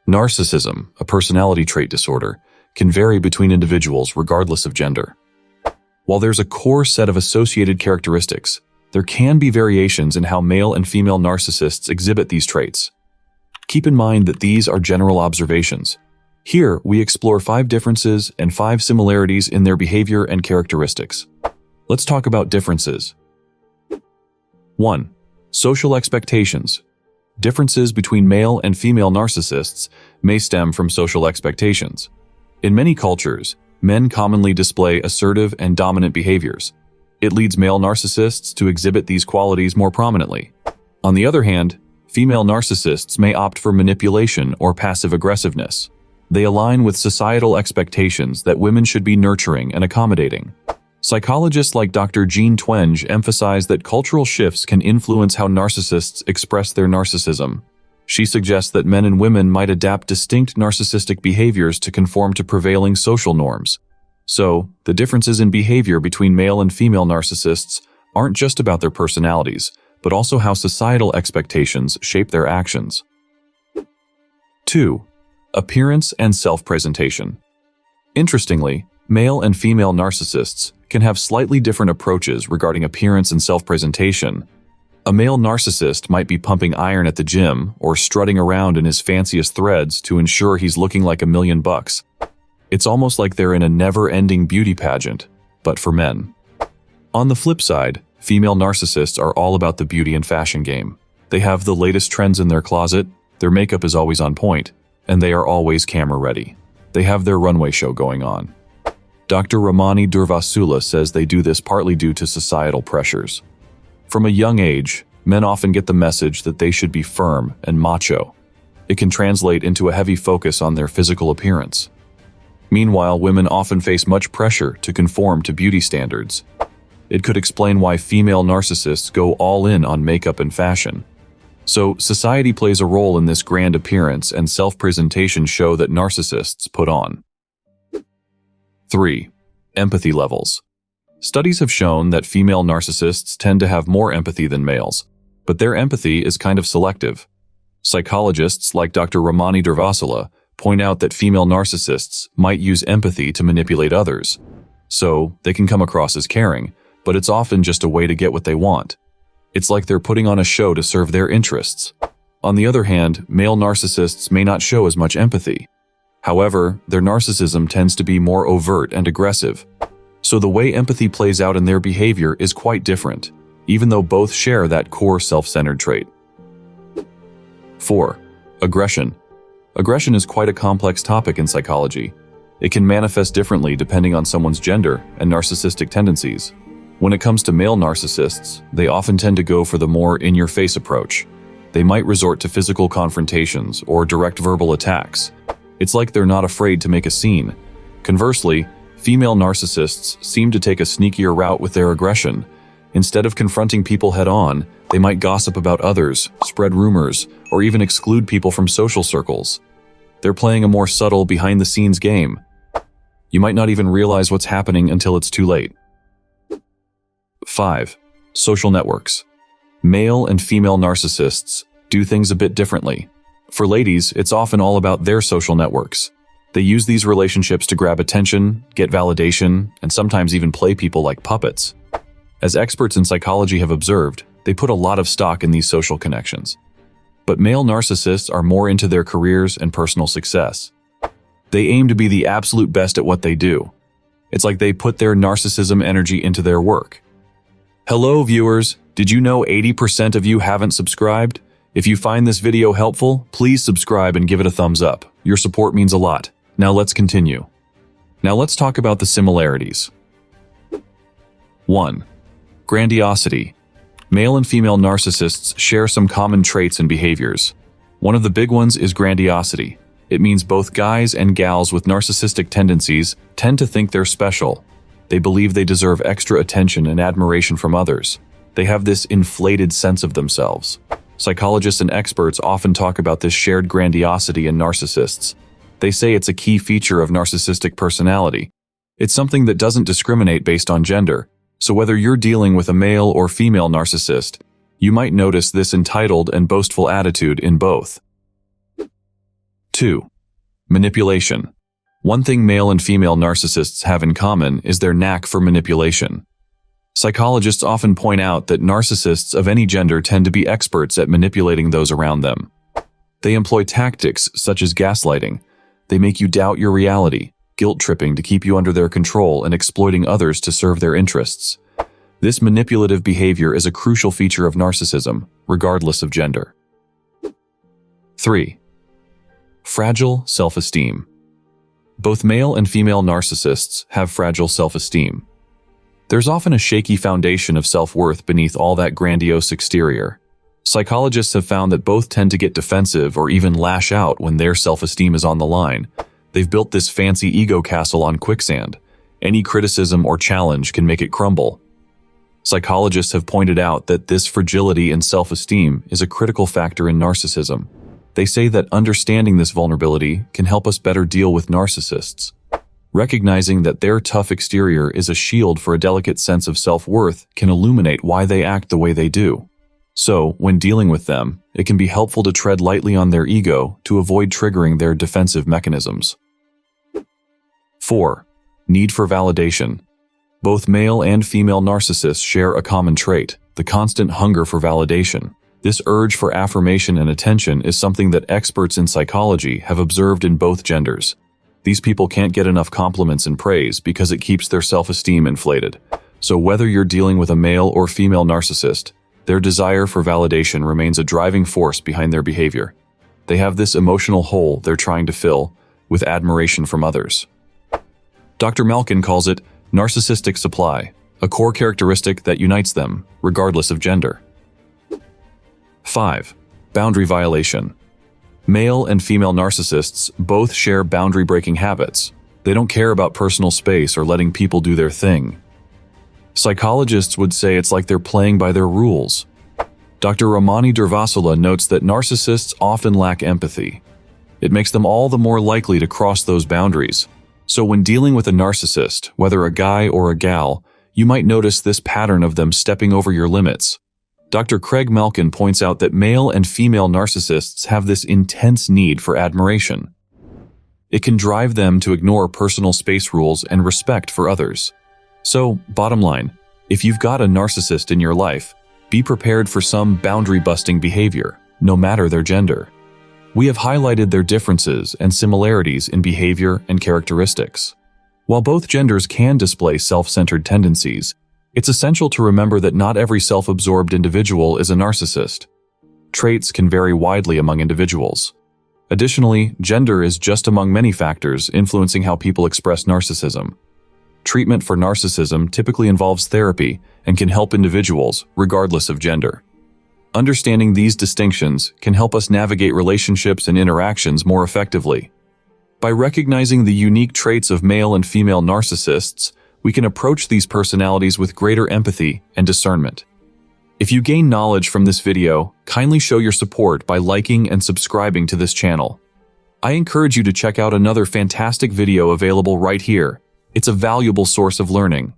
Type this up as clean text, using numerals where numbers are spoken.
Narcissism, a personality trait disorder, can vary between individuals regardless of gender. While there's a core set of associated characteristics, there can be variations in how male and female narcissists exhibit these traits. Keep in mind that these are general observations. Here, we explore 5 differences and 5 similarities in their behavior and characteristics. Let's talk about differences. 1. Social expectations. Differences between male and female narcissists may stem from social expectations. In many cultures, men commonly display assertive and dominant behaviors. It leads male narcissists to exhibit these qualities more prominently. On the other hand, female narcissists may opt for manipulation or passive aggressiveness. They align with societal expectations that women should be nurturing and accommodating. Psychologists like Dr. Jean Twenge emphasize that cultural shifts can influence how narcissists express their narcissism. She suggests that men and women might adapt distinct narcissistic behaviors to conform to prevailing social norms. So, the differences in behavior between male and female narcissists aren't just about their personalities, but also how societal expectations shape their actions. 2. Appearance and self-presentation. Interestingly, male and female narcissists can have slightly different approaches regarding appearance and self-presentation. A male narcissist might be pumping iron at the gym or strutting around in his fanciest threads to ensure he's looking like $1,000,000. It's almost like they're in a never-ending beauty pageant, but for men. On the flip side, female narcissists are all about the beauty and fashion game. They have the latest trends in their closet, their makeup is always on point, and they are always camera-ready. They have their runway show going on. Dr. Ramani Durvasula says they do this partly due to societal pressures. From a young age, men often get the message that they should be firm and macho. It can translate into a heavy focus on their physical appearance. Meanwhile, women often face much pressure to conform to beauty standards. It could explain why female narcissists go all in on makeup and fashion. So, society plays a role in this grand appearance and self-presentation show that narcissists put on. 3. Empathy levels. Studies have shown that female narcissists tend to have more empathy than males, but their empathy is kind of selective. Psychologists like Dr. Ramani Durvasula point out that female narcissists might use empathy to manipulate others. So, they can come across as caring, but it's often just a way to get what they want. It's like they're putting on a show to serve their interests. On the other hand, male narcissists may not show as much empathy. However, their narcissism tends to be more overt and aggressive. So the way empathy plays out in their behavior is quite different, even though both share that core self-centered trait. 4. Aggression. Aggression is quite a complex topic in psychology. It can manifest differently depending on someone's gender and narcissistic tendencies. When it comes to male narcissists, they often tend to go for the more in-your-face approach. They might resort to physical confrontations or direct verbal attacks. It's like they're not afraid to make a scene. Conversely, female narcissists seem to take a sneakier route with their aggression. Instead of confronting people head-on, they might gossip about others, spread rumors, or even exclude people from social circles. They're playing a more subtle, behind-the-scenes game. You might not even realize what's happening until it's too late. 5. Social networks. Male and female narcissists do things a bit differently. For ladies, it's often all about their social networks. They use these relationships to grab attention, get validation, and sometimes even play people like puppets. As experts in psychology have observed, they put a lot of stock in these social connections. But male narcissists are more into their careers and personal success. They aim to be the absolute best at what they do. It's like they put their narcissism energy into their work. Hello viewers, did you know 80% of you haven't subscribed? If you find this video helpful, please subscribe and give it a thumbs up. Your support means a lot. Now let's continue. Now let's talk about the similarities. 1. Grandiosity. Male and female narcissists share some common traits and behaviors. One of the big ones is grandiosity. It means both guys and gals with narcissistic tendencies tend to think they're special. They believe they deserve extra attention and admiration from others. They have this inflated sense of themselves. Psychologists and experts often talk about this shared grandiosity in narcissists. They say it's a key feature of narcissistic personality. It's something that doesn't discriminate based on gender, so whether you're dealing with a male or female narcissist, you might notice this entitled and boastful attitude in both. 2. Manipulation. One thing male and female narcissists have in common is their knack for manipulation. Psychologists often point out that narcissists of any gender tend to be experts at manipulating those around them. They employ tactics such as gaslighting. They make you doubt your reality, guilt-tripping to keep you under their control and exploiting others to serve their interests. This manipulative behavior is a crucial feature of narcissism, regardless of gender. 3. Fragile self-esteem. Both male and female narcissists have fragile self-esteem. There's often a shaky foundation of self-worth beneath all that grandiose exterior. Psychologists have found that both tend to get defensive or even lash out when their self-esteem is on the line. They've built this fancy ego castle on quicksand. Any criticism or challenge can make it crumble. Psychologists have pointed out that this fragility in self-esteem is a critical factor in narcissism. They say that understanding this vulnerability can help us better deal with narcissists. Recognizing that their tough exterior is a shield for a delicate sense of self-worth can illuminate why they act the way they do. So, when dealing with them, it can be helpful to tread lightly on their ego to avoid triggering their defensive mechanisms. 4. Need for validation. Both male and female narcissists share a common trait, the constant hunger for validation. This urge for affirmation and attention is something that experts in psychology have observed in both genders. These people can't get enough compliments and praise because it keeps their self-esteem inflated. So whether you're dealing with a male or female narcissist, their desire for validation remains a driving force behind their behavior. They have this emotional hole they're trying to fill with admiration from others. Dr. Malkin calls it narcissistic supply, a core characteristic that unites them, regardless of gender. 5. Boundary violation. Male and female narcissists both share boundary-breaking habits. They don't care about personal space or letting people do their thing. Psychologists would say it's like they're playing by their rules. Dr. Ramani Durvasula notes that narcissists often lack empathy. It makes them all the more likely to cross those boundaries. So when dealing with a narcissist, whether a guy or a gal, you might notice this pattern of them stepping over your limits. Dr. Craig Malkin points out that male and female narcissists have this intense need for admiration. It can drive them to ignore personal space rules and respect for others. So, bottom line, if you've got a narcissist in your life, be prepared for some boundary-busting behavior, no matter their gender. We have highlighted their differences and similarities in behavior and characteristics. While both genders can display self-centered tendencies, it's essential to remember that not every self-absorbed individual is a narcissist. Traits can vary widely among individuals. Additionally, gender is just among many factors influencing how people express narcissism. Treatment for narcissism typically involves therapy and can help individuals, regardless of gender. Understanding these distinctions can help us navigate relationships and interactions more effectively. By recognizing the unique traits of male and female narcissists, we can approach these personalities with greater empathy and discernment. If you gain knowledge from this video, kindly show your support by liking and subscribing to this channel. I encourage you to check out another fantastic video available right here. It's a valuable source of learning.